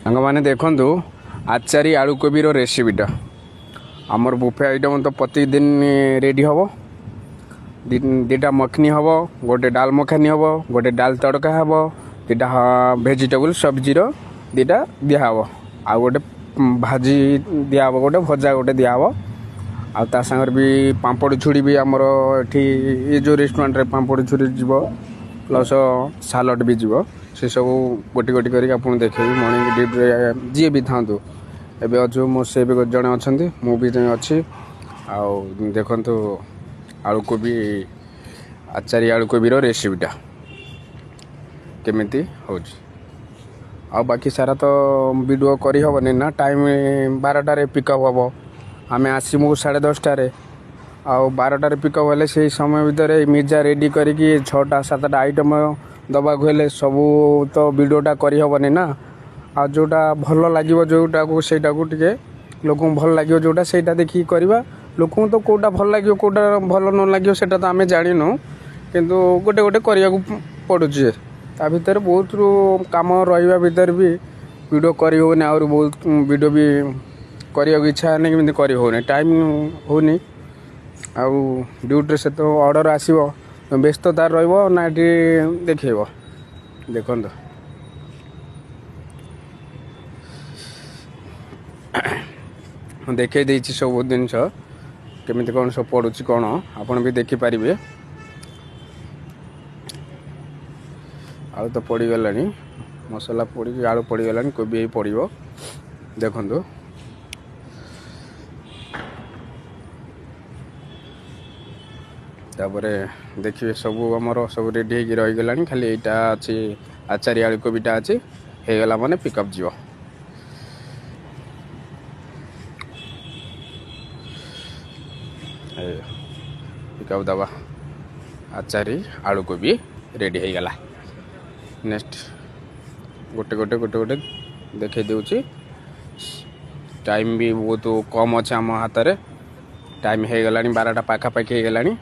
ସାଙ୍ଗମାନେ ଦେଖନ୍ତୁ ଆଚାରୀ ଆଳୁ କୋବିର ରେସିପିଟା ଆମର ବୁଫେ ଆଇଟମ୍ ତ ପ୍ରତିଦିନ ରେଡ଼ି ହେବ। ଦୁଇଟା ମଖନି ହେବ, ଗୋଟେ ଡାଲ ମଖାନି ହେବ, ଗୋଟେ ଡାଲ ତଡ଼କା ହେବ, ଦୁଇଟା ଭେଜିଟେବୁଲ୍ ସବଜିର ଦୁଇଟା ଦିଆହେବ, ଆଉ ଗୋଟେ ଭାଜି ଦିଆହେବ, ଗୋଟେ ଭଜା ଗୋଟେ ଦିଆହେବ। ଆଉ ତା ସାଙ୍ଗରେ ବି ପାମ୍ପଡ଼ ଛୁଡ଼ି ବି ଆମର ଏଠି ଏ ଯେଉଁ ରେଷ୍ଟୁରାଣ୍ଟରେ ପାମ୍ପଡ଼ ଛୁରୀ ଯିବ, ପ୍ଲସ୍ ସାଲାଡ଼ ବି ଯିବ। ସେସବୁ ଗୋଟି ଗୋଟି କରିକି ଆପଣ ଦେଖେଇବି ମର୍ଣ୍ଣିଂ ଡ୍ୟୁଟିରେ ଯିଏ ବି ଥାଆନ୍ତୁ। ଏବେ ଅଛୁ ମୋ ସେ ବି ଜଣେ ଅଛନ୍ତି, ମୁଁ ବି ଜଣେ ଅଛି। ଆଉ ଦେଖନ୍ତୁ ଆଳୁ କୋବି ଆଚାରୀ ଆଳୁ କୋବିର ରେସିପିଟା କେମିତି ହେଉଛି। ଆଉ ବାକି ସାରା ତ ଭିଡ଼ିଓ କରିହେବନି ନା, ଟାଇମ୍ 12ଟାରେ ପିକଅପ୍ ହେବ। ଆମେ ଆସିବୁ 10:30ଟାରେ, ଆଉ 12ଟାରେ ପିକଅପ୍ ହେଲେ ସେଇ ସମୟ ଭିତରେ ମିର୍ଜା ରେଡ଼ି କରିକି 6ଟା 7ଟା ଆଇଟମ୍ ଦେବାକୁ ହେଲେ ସବୁ ତ ଭିଡ଼ିଓଟା କରିହେବନି ନା। ଆଉ ଯେଉଁଟା ଭଲ ଲାଗିବ ଯେଉଁଟାକୁ ସେଇଟାକୁ ଟିକେ ଲୋକଙ୍କୁ ଭଲ ଲାଗିବ ଯେଉଁଟା ସେଇଟା ଦେଖିକି କରିବା। ଲୋକଙ୍କୁ ତ କେଉଁଟା ଭଲ ଲାଗିବ କେଉଁଟା ଭଲ ନ ଲାଗିବ ସେଇଟା ତ ଆମେ ଜାଣିନୁ, କିନ୍ତୁ ଗୋଟେ ଗୋଟେ କରିବାକୁ ପଡ଼ୁଛି। ତା ଭିତରେ ବହୁତ କାମ ରହିବା ଭିତରେ ବି ଭିଡ଼ିଓ କରିହେଉନି। ଆହୁରି ବହୁତ ଭିଡ଼ିଓ ବି କରିବାକୁ ଇଚ୍ଛା ହେଲେ କେମିତି କରିହେଉନି, ଟାଇମ୍ ହେଉନି। ଆଉ ଡ୍ୟୁଟିରେ ସେତ ଅର୍ଡ଼ର ଆସିବ, ବ୍ୟସ୍ତତା ରହିବ ନା ଏଠି ଦେଖେଇବ। ଦେଖନ୍ତୁ ମୁଁ ଦେଖେଇ ଦେଇଛି ସବୁ ଜିନିଷ କେମିତି କ'ଣ ସବୁ ପଡ଼ୁଛି, କ'ଣ ଆପଣ ବି ଦେଖିପାରିବେ। ଆଳୁ ତ ପଡ଼ିଗଲାଣି, ମସଲା ପଡ଼ିକି ଆଳୁ ପଡ଼ିଗଲାଣି, କୋବି ବି ପଡ଼ିବ। ଦେଖନ୍ତୁ ତାପରେ ଦେଖିବେ ସବୁ ଆମର ସବୁ ରେଡ଼ି ହେଇକି ରହିଗଲାଣି। ଖାଲି ଏଇଟା ଅଛି ଆଚାରୀ ଆଳୁ କୋବିଟା ଅଛି, ହେଇଗଲା ମାନେ ପିକଅପ୍ ଯିବ। ପିକଅପ୍ ଦେବା ଆଚାରୀ ଆଳୁ କୋବି ରେଡ଼ି ହେଇଗଲା। ନେକ୍ସଟ ଗୋଟେ ଗୋଟେ ଗୋଟେ ଗୋଟେ ଦେଖେଇ ଦେଉଛି। ଟାଇମ୍ ବି ବହୁତ କମ୍ ଅଛି ଆମ ହାତରେ, ଟାଇମ୍ ହେଇଗଲାଣି 12ଟା ପାଖାପାଖି ହେଇଗଲାଣି।